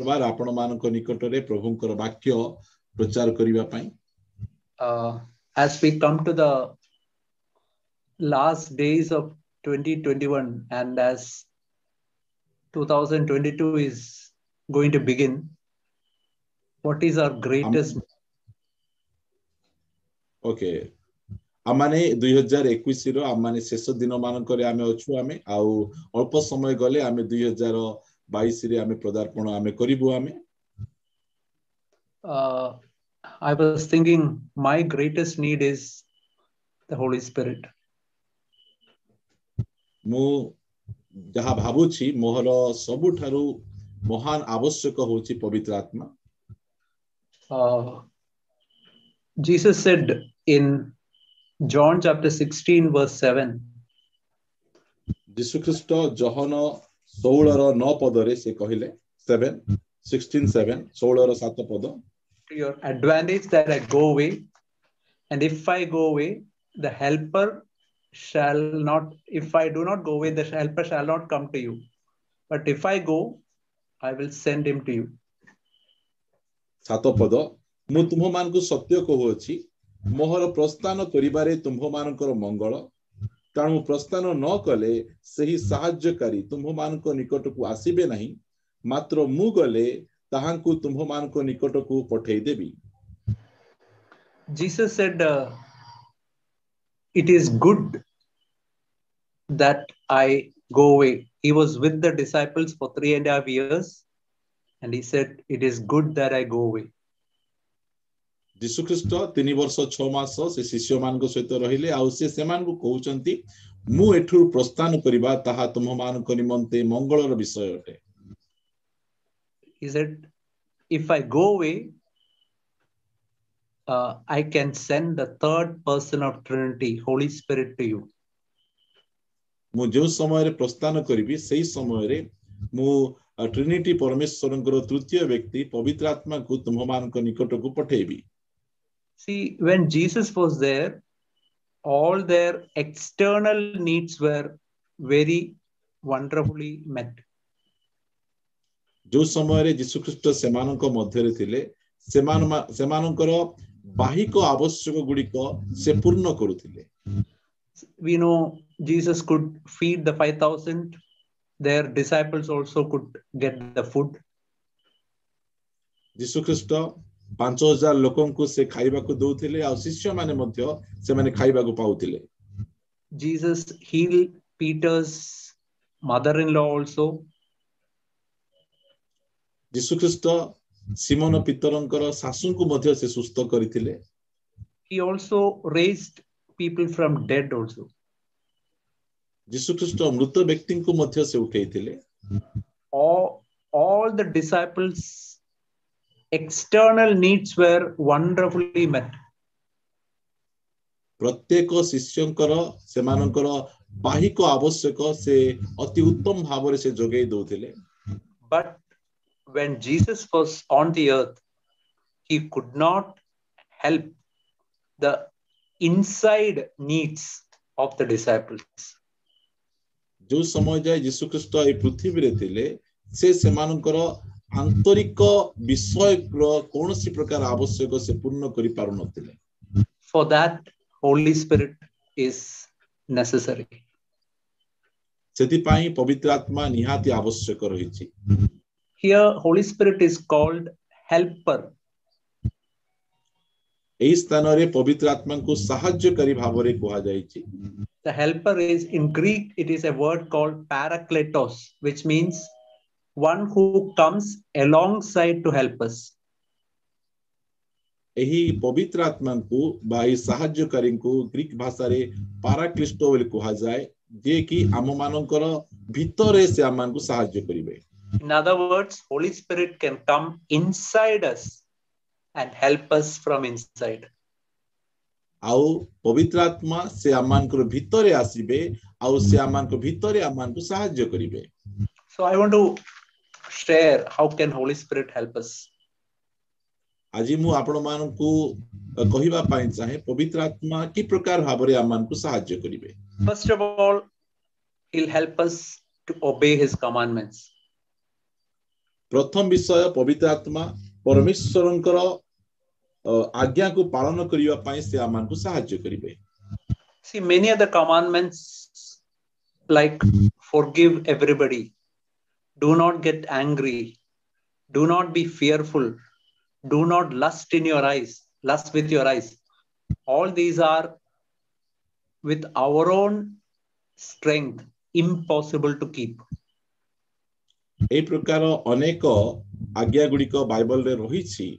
बार आपण मानक निकटरे प्रभुंकर वाक्य प्रचार करिवा पई as we come to the last days of 2021 and as 2022 is going to begin, what is our greatest okay आमाने 2021 रो आमाने शेष दिन मानकरे आमे अछु आमे आउ अल्प समय गले आमे 2022 रे आमे पदार्पण आमे करिबो आमे I was thinking my greatest need is the Holy Spirit. मु जहा भाबुछि मोहर सबुठारु महान आवश्यक होछि पवित्र आत्मा Jesus said in John chapter 16 verse 7 यीशु ख्रीष्ट जोहन 16 रो 9 पदरे से कहिले 16:7 16 रो 7 पद to your advantage that I go away, and if I go away the helper shall not, if I do not go away the helper shall not come to you, but if I go I will send him to you. 7 पद मु तुम मान को सत्य कहूछि मोहर प्रस्थान करिबारे तुम मानकर मंगल ताणु प्रस्थान न कले सही सहायकारी तुम मान को निकट को आसीबे नहीं मात्र मु गले ताहांकु तुम मान को निकट को पठेई देबी. Jesus said it is good that I go away. He was with the disciples for 3.5 years and he said it is good that I go away. यीशु ख्रीष्ट 3 वर्ष 6 मास से शिष्य मान को सहित रहिले आ से मान को कहउचंती मु एठु प्रस्थान करिबा ताहा तुम मान को निमंते मंगलर विषय अटे. He said if I go away I can send the third person of Trinity, Holy Spirit, to you. मु जो समय रे प्रस्थान करिबी सेही समय रे मु ट्रिनिटी परमेश्वरंकर तृतीय व्यक्ति पवित्र आत्मा को तुम मान को निकट को पठेबी. See, when Jesus was there, all their external needs were very wonderfully met. जो समय रे यीशु ख्रीष्ट सेमानक मध्य रे थिले सेमानकर बाहिक आवश्यक गुडिक से पूर्ण करूथिले. We know Jesus could feed the 5,000. Their disciples also could get the food. यीशु ख्रीष्ट 5,000 लोकन को से खाइबा को दउथिले आ शिष्य माने मध्य से माने खाइबा को पाउथिले. Jesus healed Peter's mother-in-law also. यीशु ख्रीष्ट सिमोन पितरंकर सासु को मध्य से सुस्थ करिथिले. He also raised people from dead also. यीशु ख्रीष्ट मृत व्यक्ति को मध्य से उठेइथिले. All the disciples external needs were wonderfully met. प्रत्येक शिष्यंकर सेमानकर बाहिक आवश्यक से अति उत्तम भाव से जोगै दउथिले. But when Jesus was on the earth, he could not help the inside needs of the disciples. जो समय जाय यीशु ख्रीष्ट ए पृथ्वी रे थिले से सेमानकर आंतरिक विषय कोनसी प्रकार आवश्यक से पूर्ण करि पारु नथिले. For that Holy Spirit is necessary. सेति पई पवित्र आत्मा निहाती आवश्यक रहिछि. Here Holy Spirit is called helper. एई स्थान रे पवित्र आत्मा को सहायकारी भाव रे कहा जायछि. The helper is, in Greek it is a word called parakletos, which means one who comes alongside to help us. एही पवित्र आत्मा को बाई सहायकारी को ग्रीक भाषा रे पाराक्लिस्टो बोली कहा जाय जे कि आम मानकर भितरे से आमान को सहाय्य करिवे. In other words, Holy Spirit can come inside us and help us from inside. आउ पवित्र आत्मा से आमान को भितरे आसीबे आउ से आमान को भितरे आमान को सहाय्य करिवे. So I want to share how can Holy Spirit help us. आज मु आपण मान को कहिबा पई चाहे पवित्र आत्मा की प्रकार भाव रे आमान को सहाय्य करिवे. First of all, he'll help us to obey his commandments. प्रथम विषय पवित्र आत्मा परमेश्वरंकर आज्ञा को पालन करिवा पई से आमान को सहाय्य करिवे. See, many other commandments like forgive everybody, do not get angry, do not be fearful, do not lust with your eyes. All these are with our own strength impossible to keep. ए प्रकार अनेक आज्ञा गुड़िक Bible रे रहिछि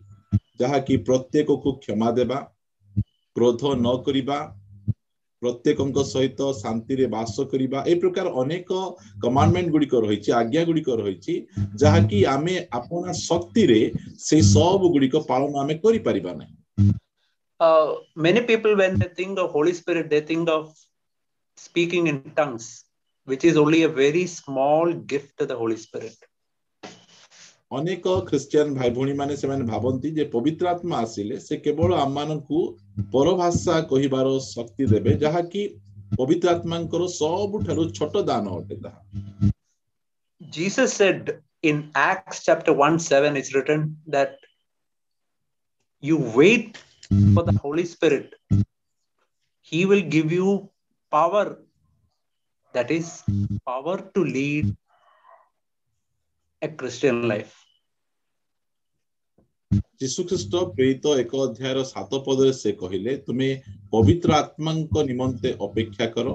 जहा कि प्रत्येक को क्षमा देबा, क्रोध न करिबा, प्रत्येकक सहित शांति रे वास करिबा, ए प्रकार अनेक कमांडमेंट गुड़िक रहिछि, आज्ञा गुड़िक रहिछि जहा कि आमे अपना शक्ति रे से सब गुड़िक पालन आमे करि परिबा नै. Many people, when they think of Holy Spirit, they think of speaking in tongues, which is only a very small gift to the Holy Spirit. अनेक क्रिश्चियन भाई भणी माने से माने भाबंती जे पवित्र आत्मा आसिले से केवल आमानकु परभाषा कहिबारो शक्ति देबे जहा कि पवित्र आत्मांकर सबुठारु छोट दान अटे ताहा. Jesus said in Acts chapter 1:7, it's written that you wait for the Holy Spirit. He will give you power, that is power to lead a Christian life. यीशु ख्रीष्ट प्रेरित 1 अध्याय 7 पद से कहिले तुमे पवित्र आत्मांक निमंते अपेक्षा करो,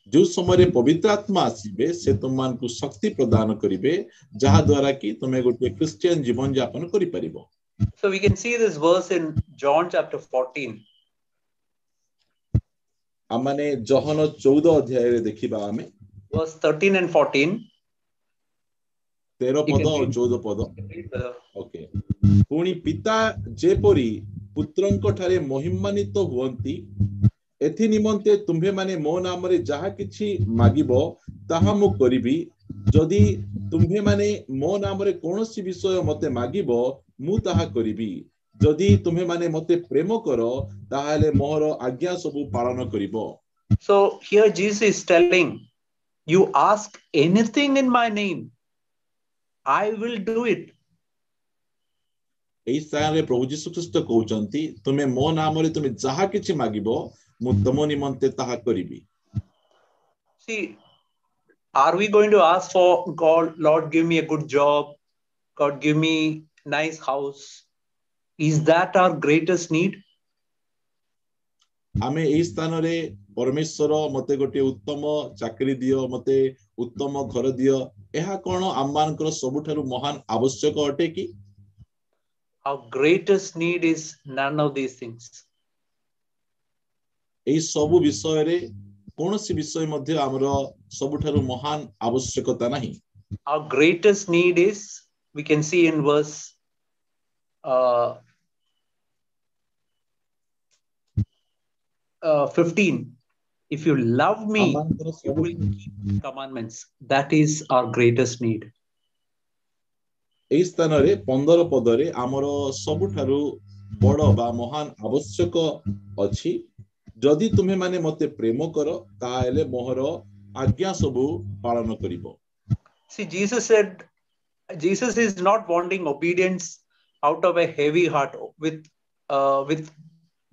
जो समय पवित्र आत्मा आसीबे से तुमान को शक्ति प्रदान करिवे जहा द्वारा कि तुमे गोटे क्रिश्चियन जीवन यापन करि परिबो. So we can see this verse in John chapter 14. आमाने Johan 14 अध्याय रे देखिबा आमे verse 13 and 14. 13 पद और 14 पद. ओके. पुणी पिता जेपरी पुत्रंक ठारे महिमान्वित हुवंती एथि निमंते तुम्हे माने मो नाम रे जहा किछि मागिबो ताहा मु करिबी, जदि तुम्हे माने मो नाम रे कोनोसी विषय मते मागिबो मु ताहा करिबी, जदि तुम्हे माने मते प्रेम करो ताहाले मोहर आज्ञा सबु पालन करिबो. So here Jesus is telling, you ask anything in my name, I will do it. एई स्थान रे प्रभु यीशु ख्रीष्ट कहउचंती तुमे मो नाम रे तुमे जहा किछि मागिबो मु तमो निमंते ताहा करिबी. See, are we going to ask for God, Lord, give me a good job, God, give me nice house? Is that our greatest need? आमे एई स्थान रे परमेश्वर मते गोटे उत्तम चाकरी दियो, मते उत्तम घर दियो, एहा कोन आमानकर सबुठारु महान आवश्यक अटे कि? Our greatest need is none of these things. एई सबु विषय रे कोनोसी विषय मध्ये हमरो सबुठारु महान आवश्यकता नाही. Our greatest need is, we can see in verse 15. If you love me, you will keep commandments. That is our greatest need. एई स्थान रे 15 पद रे हमरो सबुठारु बड़ बा महान आवश्यक अछि, जदि तुम्हे माने मते प्रेम करो ताहेले मोहर आज्ञा सबु पालन करिबो. See, Jesus said, Jesus is not wanting obedience out of a heavy heart with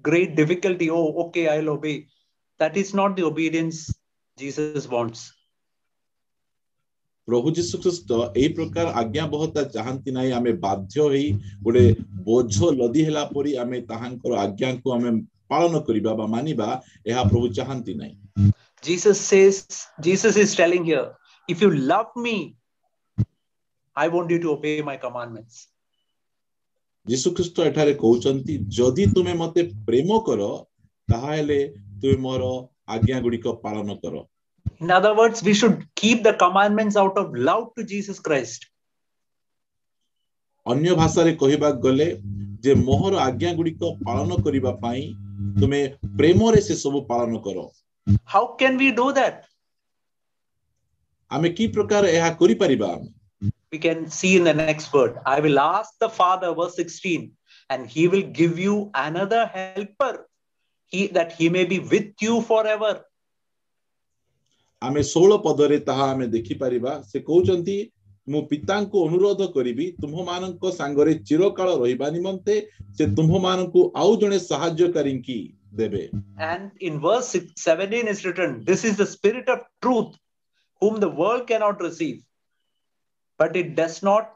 great difficulty. Oh, okay, I'll obey. That is not the obedience Jesus wants. प्रभु यीशु ख्रीष्ट एई प्रकार आज्ञा बहुता चाहंती नाही आमे बाध्य होई गोटे बोझ लदी हेला परी आमे ताहांकर आज्ञा को आमे पालन करिबा बा मानिबा एहा प्रभु चाहंती नाही. Jesus is telling here, if you love me, I want you to obey my commandments. यीशु ख्रीष्ट एठारे कहउचंती जदि तुमे मते प्रेम करो ताहाले तुमे मोर आज्ञा गुडी को पालन करो. In other words, we should keep the commandments out of love to Jesus Christ. अन्य भाषा रे कहिबा गले जे मोहर आज्ञा गुडी को पालन करिबा पई तुमे प्रेम रे से सब पालन करो. How can we do that? आमे की प्रकार एहा करि परिबा? We can see in the next word. I will ask the Father, verse 16, and he will give you another helper, that he may be with you forever. आमे 16 पद रे ताहा आमे देखि परिबा से कहउचंती मु पितांको अनुरोध करिबि तुम मानक सांगरे चिरकाल रहिबा निमंते से तुम मानक आउ जणे सहाय्यकारी की देबे. And in verse 17 is written, this is the spirit of truth whom the world cannot receive, but it does not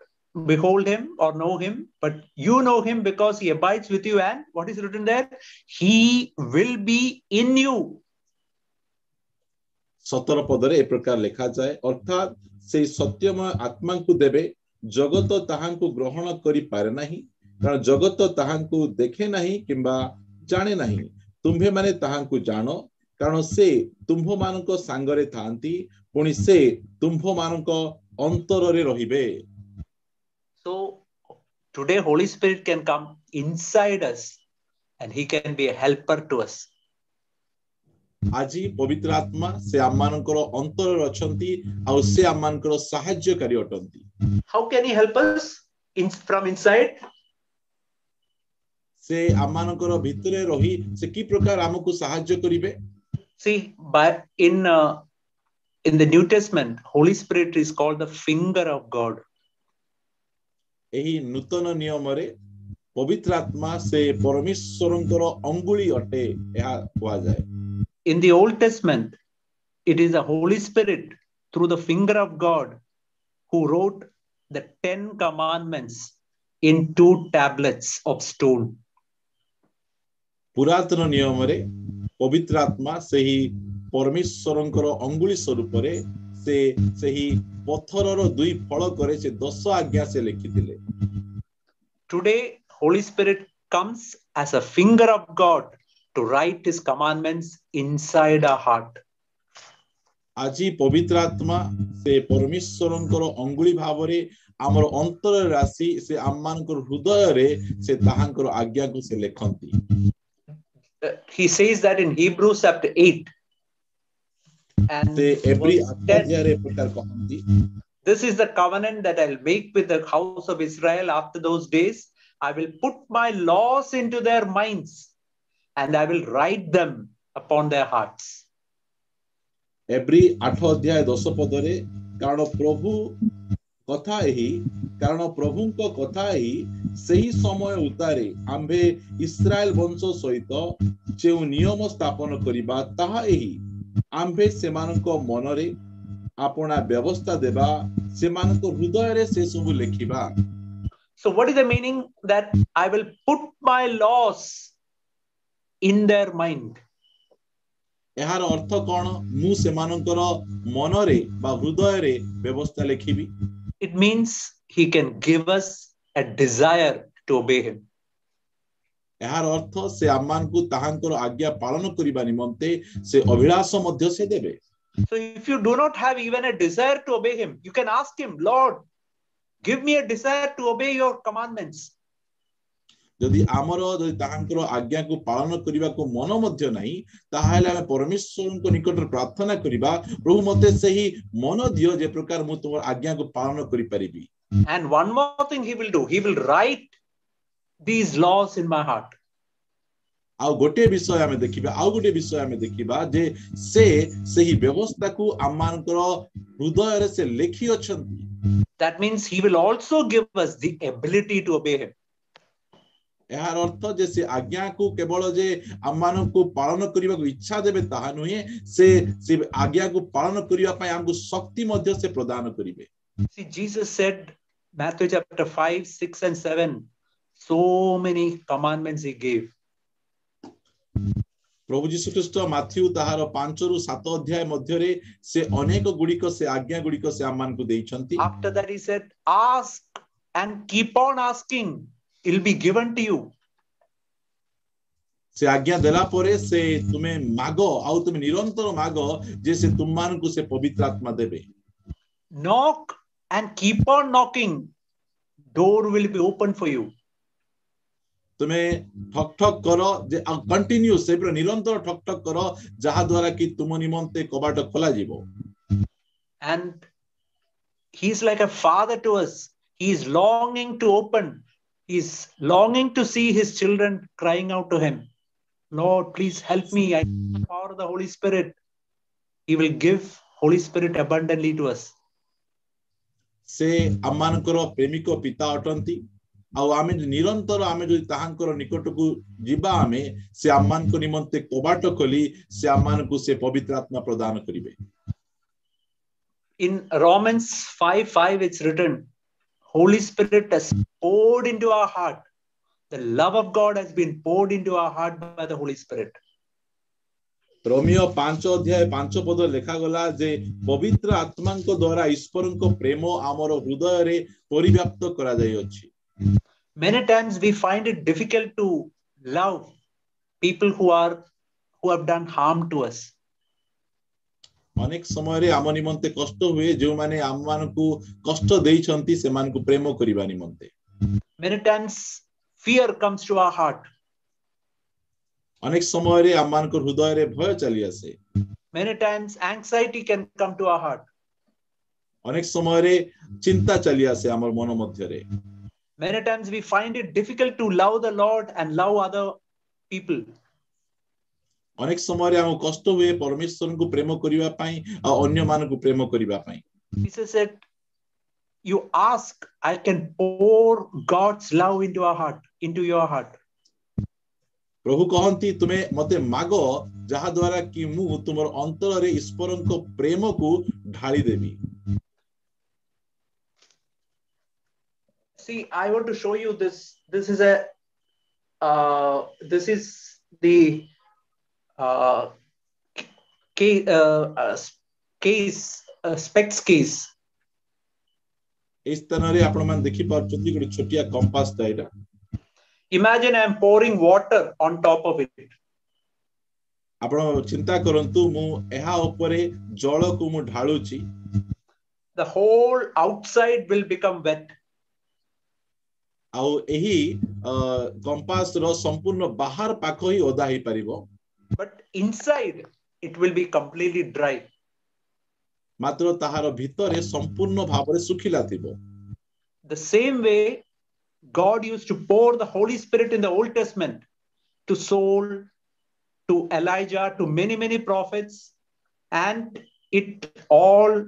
behold him or know him, but you know him because he abides with you. And what is written there? He will be in you. 17 पदरे ए प्रकार लिखा जाए, अर्थात से सत्यमय आत्मा को देबे, जगत ताहांको ग्रहण करि पारे नाही, कारण जगत ताहांको देखे नाही किंबा जाने नाही. तुम्हे माने ताहांको जानो, कारण से तुम्भ मानक सांगरे थांती, पुणी से तुम्भ मानक अंतररे रहिबे. So today Holy Spirit can come inside us and he can be a helper to us. आजी पवित्र आत्मा से आमानकर अंतर अछंती और से आमानकर सहाय्यकारी अटंती. How can he help us from inside? से आमानकर भितरे रही से की प्रकार हमकु सहाय्य करिवे. See, by in the New Testament, Holy Spirit is called the finger of God. एही नूतन नियम रे पवित्र आत्मा से परमेश्वरंकर अंगुली अटे एहा हुआ जाए. In the Old Testament, it is the Holy Spirit through the finger of God who wrote the 10 commandments in 2 tablets of stone. पुरातन नियम रे पवित्र आत्मा से ही परमेश्वरंकर अंगुली स्वरूप रे से ही पत्थरर 2 फळ करे से 10 आज्ञा से लिखिथिले. Today, Holy Spirit comes as a finger of God to write his commandments inside our heart. आजी पवित्र आत्मा से परमेश्वरंकर अंगुली भावरे आमर अंतर राशि से आमानकर हृदय रे से ताहांकर आज्ञा को से लेखंती. He says that in Hebrews chapter 8 and this is the covenant that I'll make with the house of Israel after those days. I will put my laws into their minds and I will write them upon their hearts. एब्री 8 अध्याय 10 पदरे कारण प्रभु कथा एही कारण प्रभुंको कथा एही सही समय उतारे आम्भे इस्राएल वंश सहित जे नियम स्थापन करिबा ताहा एही आम्भे सेमानको मनरे आपना व्यवस्था देबा सेमानको हृदय रे से सब लेखिबा. So what is the meaning that I will put my laws in their mind? एहार अर्थ कोन मु सेमानकर मनरे बा हृदय रे व्यवस्था लेखिबी. It means he can give us a desire to obey him. एहार अर्थ से आमानकु ताहांकर आज्ञा पालन करिबा निमंते से अभिलाष मध्य से देबे. So if you do not have even a desire to obey him, you can ask him, Lord, give me a desire to obey your commandments. यदि आमर यदि ताहांकर आज्ञा को पालन करिबा को मन मध्य नाही ताहाले हम परमेश्वरनको निकट प्रार्थना करिबा, प्रभु मते सही मन दियो जे प्रकार मु तोर आज्ञा को पालन करि परिबी. And one more thing he will do, he will write these laws in my heart. आउ गोटे विषय हमें देखिबा, आउ गोटे विषय हमें देखिबा जे से सही व्यवस्था को आमानकर हृदय रे से लेखि अछंती. That means he will also give us the ability to obey him. एहार अर्थ जे से आज्ञा को केवल जे आमान को पालन करिबा को इच्छा देबे ताहा नहे से आज्ञा को पालन करिबा पय हमको शक्ति मध्य से प्रदान करिवे. See, Jesus said, Matthew chapter 5, 6 and 7, so many commandments he gave. प्रभु यीशु ख्रीष्ट माथ्यू ताहार 5 रु 7 अध्याय मध्य रे से अनेक गुड़िक से आज्ञा गुड़िक से आमान को देइछंती. After that he said, ask and keep on asking, it will be given to you. से आज्ञा देला परे से तुमे मागो आउ तुमे निरंतर मागो जे से तुम मान को से पवित्र आत्मा देबे. Knock and keep on knocking, door will be open for you. तुमे ठक ठक करो जे कंटिन्यू से निरंतर ठक ठक करो जहा द्वारा कि तुम निमंते कबाट खोला जीवो. And he is like a father to us. He is longing to open. He is longing to see his children crying out to him, Lord, please help me. I need the power of the Holy Spirit. He will give Holy Spirit abundantly to us. से आममानकर प्रेमिक पिता अटंती आउ आमे निरंतर आमे जो ताहांकर निकट को जीवा आमे से आम्मान को निमंते कबाट खोली से आम्मान को से पवित्र आत्मा प्रदान करिवे. In Romans 5:5 it's written, Holy Spirit has poured into our heart. The love of God has been poured into our heart by the Holy Spirit. Romeo 5 अध्याय 5 पद लेखा गला जे पवित्र आत्मा को द्वारा ईश्वर को प्रेम आमर हृदय रे परिव्याप्त करा जाय अछि. Many times we find it difficult to love people who have done harm to us. अनेक समय रे आम निमंते कष्ट हुए जो माने आम मान को कष्ट देई छंती से मान को प्रेम करिवा निमंते. Many times fear comes to our heart. अनेक समय रे आम मान को हृदय रे भय चली आसे. Many times anxiety can come to our heart. अनेक समय रे चिंता चली आसे हमर मन मध्य रे. Many times we find it difficult to love the Lord and love other people. अनेक समय रे हम कष्ट हुए परमेश्वर को प्रेम करिवा पई आ अन्य मान को प्रेम करिवा पई. Jesus said, you ask, I can pour God's love into our heart, into your heart. प्रभु कहंती तुमे मते मागो जहा द्वारा कि मु तुमर अंतर रे ईश्वरन को प्रेम को ढाली देबी. See, I want to show you this. This is the specs case. इस तरह रे आपण मान देखि पारछथि गोटे छोटिया compass टाइरा. Imagine I am pouring water on top of it. आपण चिंता करंतु मु एहा ऊपरे जल को मु ढाळुची. The whole outside will become wet. आउ एही कंपास रो संपूर्ण बाहर पाख ही ओदा ही परिबो. But inside it will be completely dry. मात्र ताहार भितरे संपूर्ण भाबरे सुखिला थिबो. The same way God used to pour the Holy Spirit in the Old Testament to Saul, to Elijah, to many prophets, and it all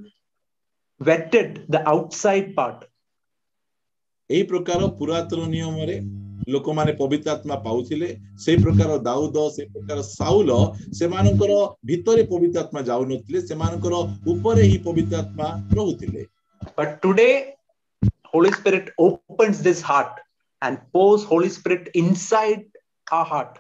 wetted the outside part. एही प्रकार पुरातन नियम रे लोक माने पवित्र आत्मा पाउथिले. से प्रकार दाऊद से प्रकार साउल से मानकर भितरे पवित्र आत्मा जाउ नथिले. से मानकर ऊपरे ही पवित्र आत्मा रहुथिले. But today Holy Spirit opens this heart and pours Holy Spirit inside our heart.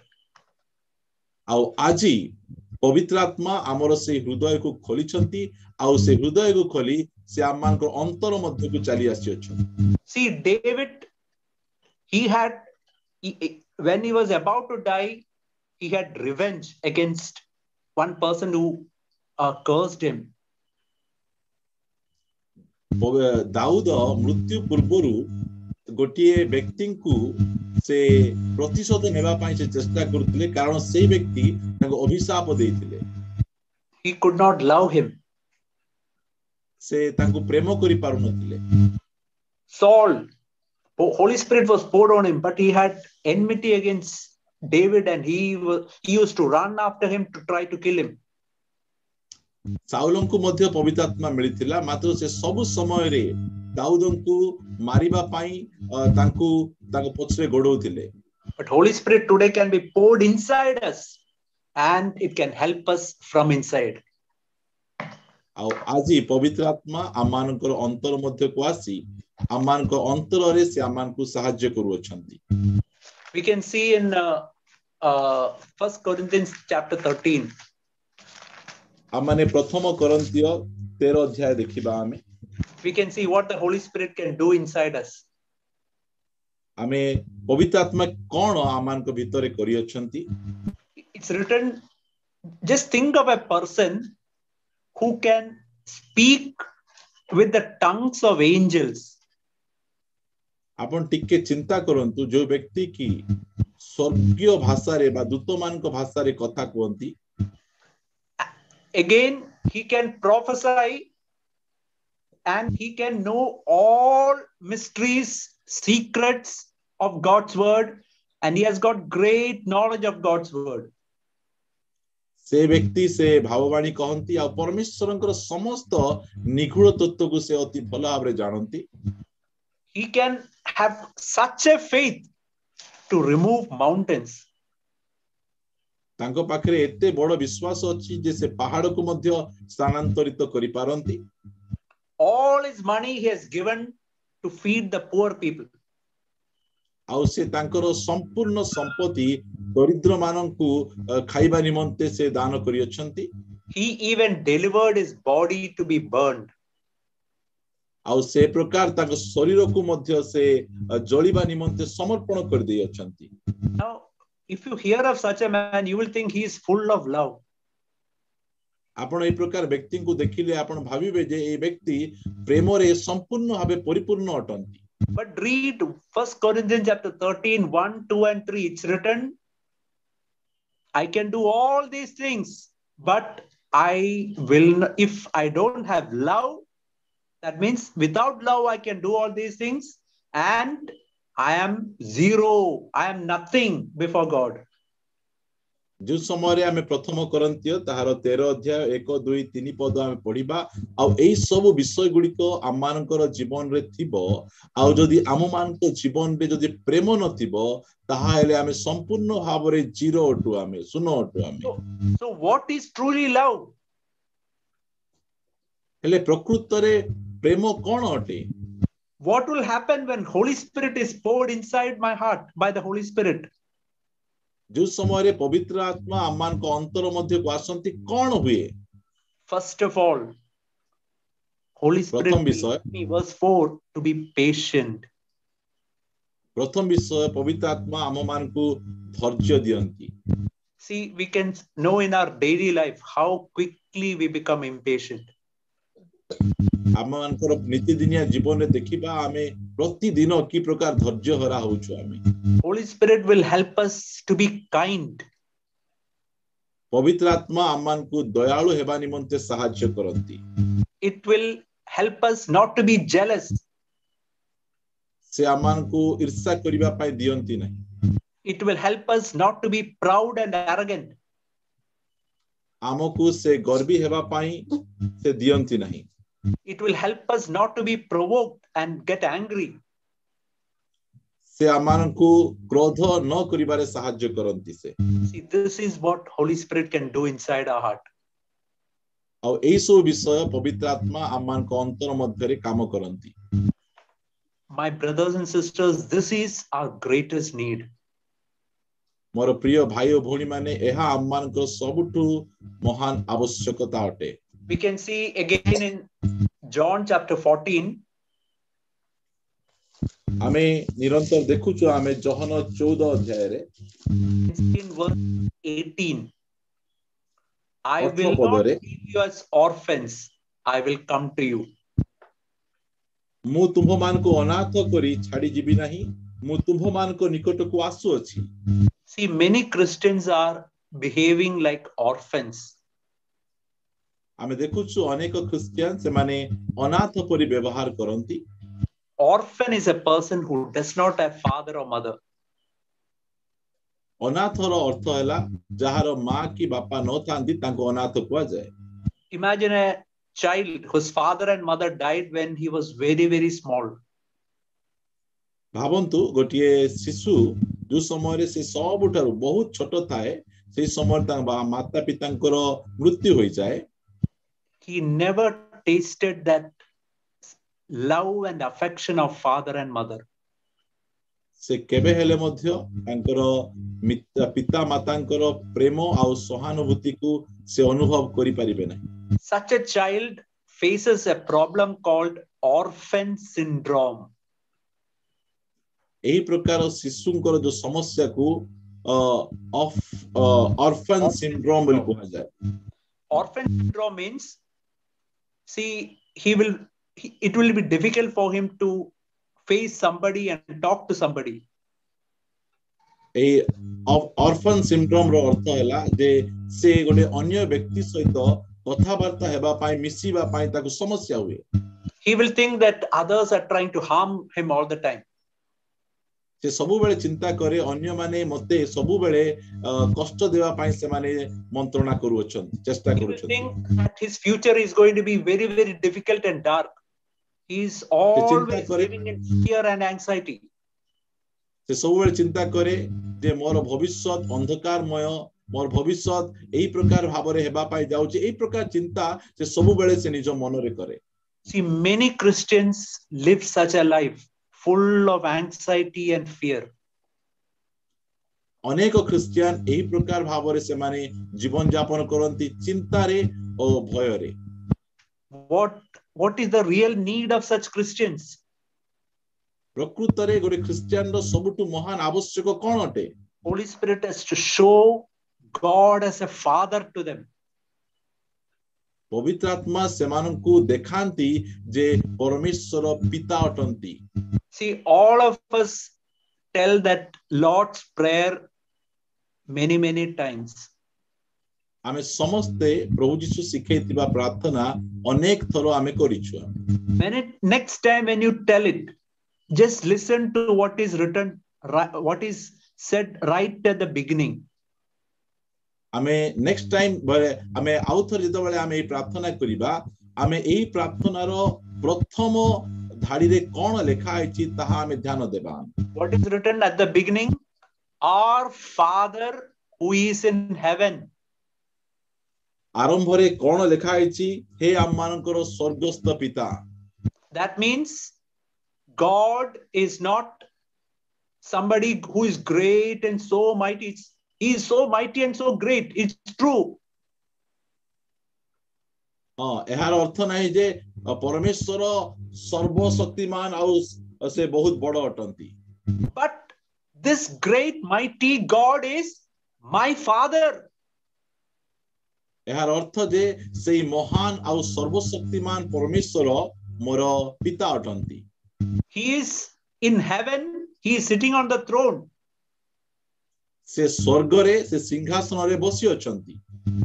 आउ आजी पवित्र आत्मा हमर से हृदय को खोली छंती. आउ से हृदय को खोली से आमान को अंतर मध्य को चली आसी अछि. See, David, when he was about to die, he had revenge against one person who cursed him. Dawood मृत्यु पूर्वरु गोटिए व्यक्ति को से प्रतिशोध नेबा पई से चेष्टा करथिले कारण से व्यक्ति ताको अभिशाप देथिले. He could not love him. से ताको प्रेम करि पारु नथिले. Saul, Holy Spirit was poured on him, but he had enmity against David, and he used to run after him to try to kill him. साउलन को मध्य पवित्र आत्मा मिलिथिला. मात्र से सब समय रे दाऊदन को मारिबा पई ताको पछरे गोडौथिले. But Holy Spirit today can be poured inside us, and it can help us from inside. आ आजी पवित्र आत्मा आमानकर अंतर मध्य को आसी आमानकर अंतर रे से आमान को सहाय्य करू अछंती. We can see in 1 Corinthians chapter 13. आमाने प्रथम कोरिन्थिय 13 अध्याय देखिबा आमे. We can see what the Holy Spirit can do inside us. आमे पवित्र आत्मा कोन आमान को भितरे करि अछंती. It's written, just think of a person who can speak with the tongues of angels. आपण टिके चिंता करंतु जो व्यक्ति की स्वर्गीय भाषा रे बा दूत मान को भाषा रे कथा कहंती. Again, he can prophesy and he can know all mysteries, secrets of God's word, and he has got great knowledge of God's word. से व्यक्ति से भाववाणी कहंती आ परमेश्वरंकर समस्त निगूढ़ तत्व को से अति भल भाबरे जानंती. He can have such a faith to remove mountains. तांको पाखरे एते बड़ विश्वास अछि जे से पहाड़ को मध्य स्थानांतरित करि पारंती. All his money he has given to feed the poor people. आउ से तांकर संपूर्ण संपत्ति दरिद्र माननकु खाइबा निमंते से दान करि अछंती. He even delivered his body to be burned. आउ से प्रकार तांको शरीर को मध्य से जळिबा निमंते समर्पण कर दे अछंती. Now if you hear of such a man, you will think he is full of love. आपण ए प्रकार व्यक्ति को देखिले आपण भाबिबे जे ए व्यक्ति प्रेम रे संपूर्ण भाबे परिपूर्ण अटंती. But read 1 Corinthians chapter 13, 1, 2 and 3. It's written, I can do all these things, but I will, if I don't have love, that means without love I can do all these things, and I am zero, I am nothing before God. जो समय रे हमें प्रथम करंतिय ताहार 13 अध्याय 1 2 3 पद हमें पढिबा आ एई सब विषय गुडी को आम मानकर जीवन रे थिबो आ जदी आम मानक जीवन रे जदी प्रेम नथिबो ताहा हेले हमें संपूर्ण भाव रे जीरो अटु हमें सुनो अटु हमें. So what is truly love? हेले प्रकृत रे प्रेम कोन अटे? What will happen when Holy Spirit is poured inside my heart by the Holy Spirit? जो समय रे पवित्र आत्मा आमान को अंतर मध्य को आसंती कोन हुए? First of all, Holy Spirit प्रथम विषय me, verse 4, to be patient. प्रथम विषय पवित्र आत्मा आम मान को धैर्य दियंती. See, we can know in our daily life how quickly we become impatient. आम मानकर नित्यदिनिया जीवन रे देखिबा हमें प्रतिदिन की प्रकार धैर्य हरा होछु हमें. Holy Spirit will help us to be kind. पवित्र आत्मा आमान को दयालु हेबा निमंते सहाय्य करंती. It will help us not to be jealous. से आमान को ईर्ष्या करिबा पय दियंती नहीं. It will help us not to be proud and arrogant. आमको से गर्वी हेबा पय से दियंती नहीं. It will help us not to be provoked and get angry. से आमान को क्रोध न करिबारे सहाय्य करंती से. See, this is what Holy Spirit can do inside our heart. आ एई सब विषय पवित्र आत्मा आमान को अंतर मध्य रे काम करंती. My brothers and sisters, this is our greatest need. मोर प्रिय भाई और भौणी माने एहा आमान को सबुठु महान आवश्यकता अटे. We can see again in John chapter 14. हमें निरंतर देखुछु हमें जोहन 14 अध्याय रे In verse 18, I will not leave you as orphans, I will come to you. मु तुम मान को अनाथ करी छाड़ी जीवी नहीं, मु तुम मान को निकट को आसु अछि. See, many Christians are behaving like orphans. हमें देखुछु अनेक क्रिश्चियन से माने अनाथ परि व्यवहार करंती. Orphan is a person who does not have father or mother. अनाथर अर्थ हैला जहार मां की बापा न थांदी तांको अनाथ कुआ जाय. Imagine a child whose father and mother died when he was very, very small. भावंतु गोटिए शिशु जो समय रे से सबुठारु बहुत छोट थाए से समय ता माता पितांकर मृत्यु होई जाय. He never tasted that love and affection of father and mother. से केबे हेले मध्य तांकर पिता मातांकर प्रेम आ सहानुभूति को से अनुभव करि परिबे नै. Such a child faces a problem called orphan syndrome. एही प्रकार शिशुंकर जो समस्या को ऑर्फन सिंड्रोम बोली कहा जाय. Orphan syndrome means, see, it will be difficult for him to face somebody and talk to somebody. A orphan syndrome रो अर्थ हैला जे से गोटे अन्य व्यक्ति सहित कथा वार्ता हेबा पाई मिसिबा पाई ताको समस्या हुए. He will think that others are trying to harm him all the time. से सबु बेले चिंता करे अन्य माने मते सबु बेले कष्ट देवा पाई से माने मंत्रणा करूछन चेष्टा करूछन think that his future is going to be very very difficult and dark. He is always living in fear and anxiety. से सबु बेले चिंता करे जे मोर भविष्यत अंधकारमय मोर भविष्यत एई प्रकार भाबरे हेबा पाई जाउची एई प्रकार चिंता से सबु बेले से निज मन रे करे. See, many Christians live such a life full of anxiety and fear. अनेक क्रिश्चियन एही प्रकार भाबरे से माने जीवन यापन करंती चिंता रे ओ भय रे. What is the real need of such Christians? प्रकृत रे गोटे क्रिश्चियन रो सबुटु महान आवश्यक कोन अटे? Holy Spirit has to show God as a father to them. पवित्र आत्मा सेमानंकु देखांती जे परमेश्वर पिता अटंती. See, all of us tell that Lord's Prayer many times. आमे समस्ते प्रभु यीशु सिखैतिबा प्रार्थना अनेक थरो आमे करिछु. Next time when you tell it, just listen to what is written, what is said right at the beginning. आमे नेक्स्ट टाइम आमे आउथर जतो बेले आमे प्रार्थना करिबा आमे एई प्रार्थना रो प्रथम धाडी रे कोन लेखा आइछि ताहा आमे ध्यान देबा. What is written at the beginning? Our Father who is in heaven. आरंभ रे कोन लेखा आइछि हे आमानकर स्वर्गस्थ पिता. That means God is not somebody who is great and so mighty. He is so mighty and so great. It's true. एहार अर्थ नाही जे परमेश्वर सर्वशक्तिमान आउ से बहुत बड़ अटंती. But this great mighty God is my Father. एहार अर्थ जे सेई महान आउ सर्वशक्तिमान परमेश्वर मोर पिता अटंती. He is in heaven. He is sitting on the throne. से स्वर्ग रे से सिंहासन रे बसी अछंती.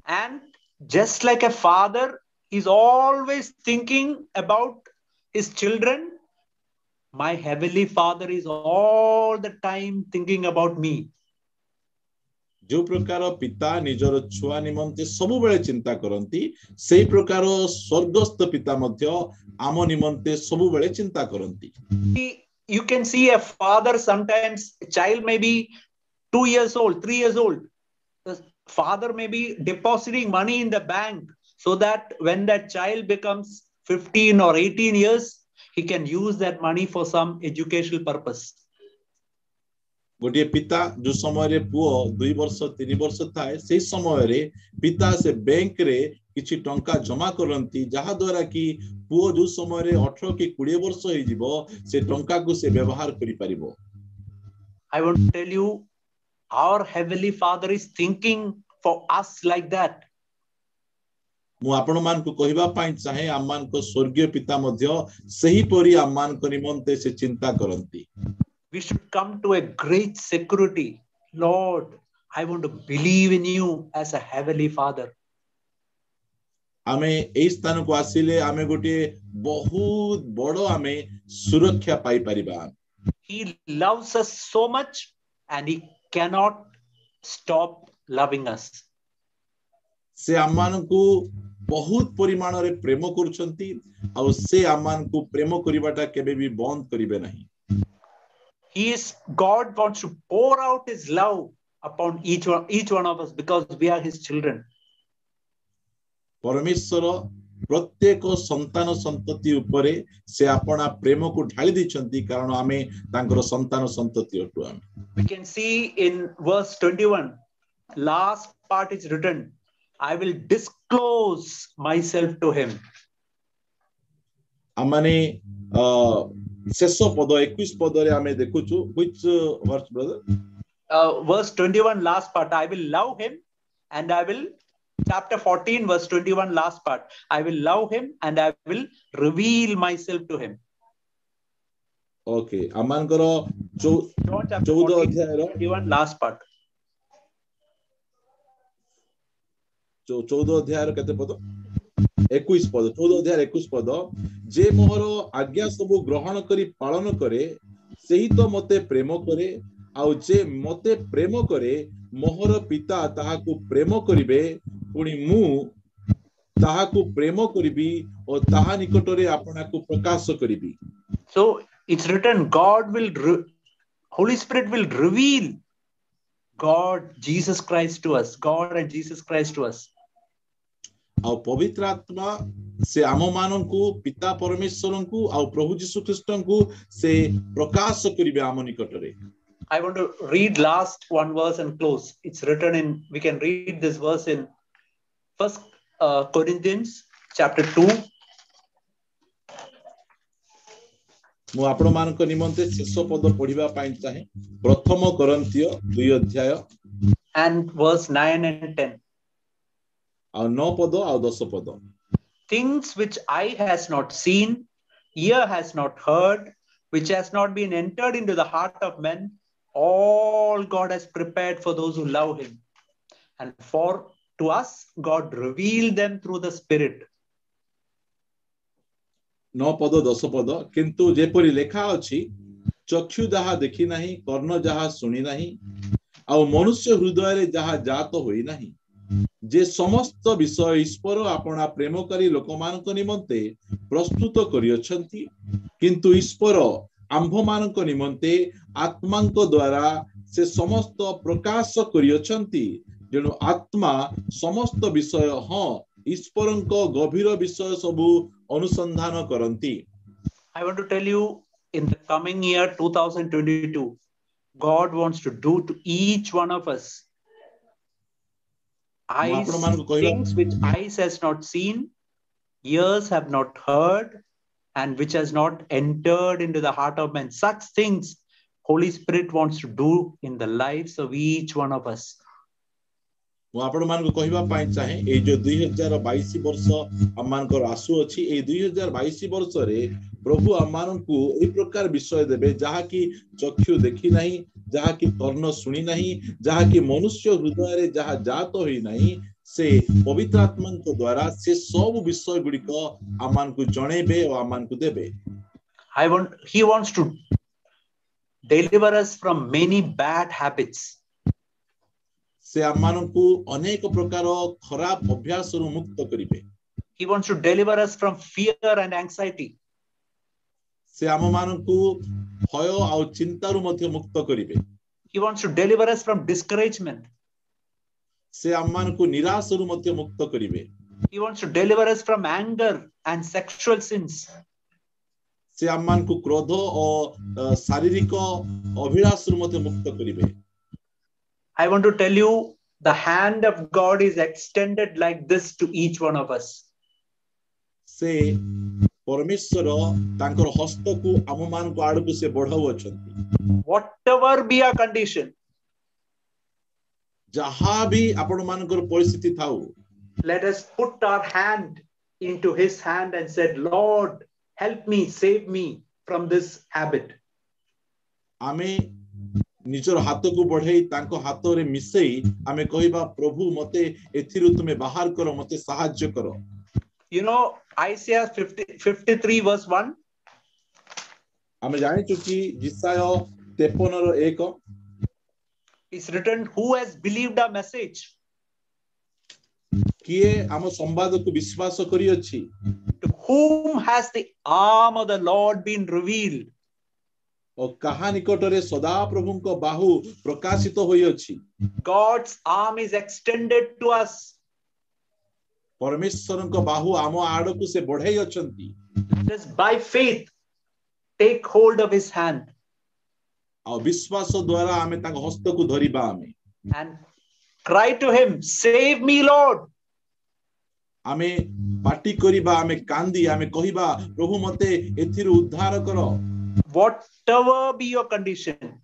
And just like a father is always thinking about his children, my heavenly Father is all the time thinking about me. जो प्रकार पिता निजर छुआ निमंते सबु बेले चिंता करंती सेई प्रकार स्वर्गस्थ पिता मध्य आम निमंते सबु बेले चिंता करंती. You can see a father, sometimes a child may be 2 years old, 3 years old. The father may be depositing money in the bank so that when that child becomes 15 or 18 years, he can use that money for some educational purpose. गोटे पिता जो समय रे पुओ 2 वर्ष 3 वर्ष थाए से समय रे पिता से बैंक रे किछि टंका जमा करंती जहा द्वारा कि पुओ जो समय रे 18 कि 20 वर्ष होई जिवो से टंका को से व्यवहार करि परिबो. I want to tell you, our heavenly Father is thinking for us like that. मु आपण मान को कहिबा पाई चाहे आमान को स्वर्गीय पिता मध्य सही परी आमान को निमंते से चिंता करंती. We should come to a great security. Lord, I want to believe in you as a heavenly Father. आमे एई स्थान को आसीले आमे गोटे बहुत बड़ो आमे सुरक्षा पाई परिबा. He loves us so much and he cannot stop loving us. से आमान को बहुत परिमाण रे प्रेम करूछंती और से आमान को प्रेम करिबाटा केबे भी बंद करिवे नाही. God wants to pour out his love upon each one of us because we are his children. परमेश्वर प्रत्येक संतान संतति उपरे से आपना प्रेम को ढाली दिछंती कारण आमे तांकर संतान संतति अटु. We can see in verse 21, last part is written, I will disclose myself to him. आमाने शेष पद 21 पद रे आमे देखुछु. Which verse, brother? Verse 21 last part, I will love him and I will, chapter 14 verse 21 last part, I will love him and I will reveal myself to him. Okay, amanकर 14 अध्याय रो 21 last part. 14 अध्याय रो केते पद? 21 पद. 14 अध्याय 21 पद. जे मोहर आज्ञा सब ग्रहण करी पालन करे सेही तो मते प्रेम करे आउ जे मते प्रेम करे मोहर पिता ताहाकु प्रेम करिवे पुणी मु ताहाकु प्रेम करिबी और ताहा निकटरे आपणाकु प्रकाश करिबी. So it's written, Holy Spirit will reveal God, Jesus Christ to us, God and Jesus Christ to us. आउ पवित्र आत्मा से आम माननकु पिता परमेश्वरनकु आउ प्रभु यीशु ख्रीष्टनकु से प्रकाश करिवे आम निकटरे. I want to read last one verse and close. It's written in, we can read this verse in 1 Corinthians chapter 2. मु आपण मानक निमंते शेष पद पढिबा पाइन चाहे. प्रथम कोरिन्थिय 2 अध्याय and verse 9 and 10. आउ 9 पद आउ 10 पद. Things which eye has not seen, ear has not heard, which has not been entered into the heart of men, all God has prepared for those who love him. And for to us, God revealed them through the Spirit. 9 पद 10 पद. किंतु जेपरि लेखा अछि, चक्षु जहा देखि नाही, कर्ण जहा सुनि नाही, आ मनुष्य हृदय रे जहा जात होई नाही, जे समस्त विषय ईश्वर आपणा प्रेमकारी लोकमानक निमंते प्रस्तुत करियछंती. किंतु ईश्वर आम्भमानक निमंते आत्मांक द्वारा से समस्त प्रकाश करियछंती. जेनु आत्मा समस्त विषय ईश्वरंक गभीर विषय सबु अनुसंधान करंती. I want to tell you, in the coming year 2022, God wants to do to each one of us things which eyes has not seen, ears have not heard, and which has not entered into the heart of man. Such things Holy Spirit wants to do in the lives of each one of us. मु आपण मान को कहिबा पाइ चाहे ए जो 2022 वर्ष अमानकर आसु अछि. ए 2022 वर्ष रे प्रभु अमान को ए प्रकार विषय देबे जहा कि चक्षु देखि नाही, जहा कि कर्ण सुनि नाही, जहा कि मनुष्य हृदय रे जहा जात होई नाही, से पवित्र आत्मा को द्वारा से सब विषय गुडी को अमान को जणेबे और अमान को देबे. He wants to deliver us from many bad habits. से अमान को अनेक प्रकार खराब अभ्यास रु मुक्त करिवे. He wants to deliver us from fear and anxiety. से आम मान को भय आ चिंता रु मध्ये मुक्त करिवे. He wants to deliver us from discouragement. से आम मान को निराश रु मध्ये मुक्त करिवे. He wants to deliver us from anger and sexual sins. से आम मान को क्रोध और शारीरिक अभिलाष रु मध्ये मुक्त करिवे. I want to tell you, the hand of God is extended like this to each one of us. से परमेश्वर तांकर हस्त को आम मान को आड़ को से बढ़ाउ अछंती. Whatever be our condition, जहा भी आपण मानकर परिस्थिति थाउ, let us put our hand into his hand and said, Lord, help me, save me from this habit. आमे निजर हाथ को बढ़ाई तांको हाथ रे मिसई आमे कहिबा प्रभु मते एथिरु तुमे बाहर करो, मते सहाय्य करो. You know Isaiah 53 verse 1. आमे जानि चुकी जिसाय 53 रो 1. It's written, who has believed our message? किए आम संवाद को विश्वास करी अछि. To whom has the arm of the Lord been revealed? और कहा निकटरे सदा प्रभु को बाहु प्रकाशित होई अछि. God's arm is extended to us. परमेश्वर को बाहु आम आड़ को से बढ़ाई अछंती. Let us by faith take hold of his hand. आ विश्वास द्वारा आमे तांग हस्त को धरिबा आमे. And cry to him, save me, Lord. आमे पाटी करिबा, आमे कांदी, आमे कहिबा प्रभु मते एथिरु उद्धार करो. Whatever be your condition,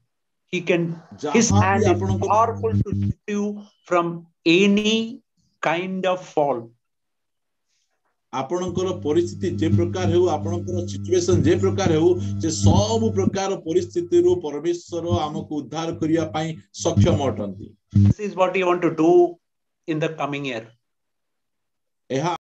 his hand is powerful to lift you from any kind of fall. आपणकर परिस्थिति जे प्रकार हो, आपणकर सिचुएशन जे प्रकार हो, जे सब प्रकार परिस्थिति रु परमेश्वर हमको उद्धार करिया पई सक्षम अटंती. This is what you want to do in the coming year. एहा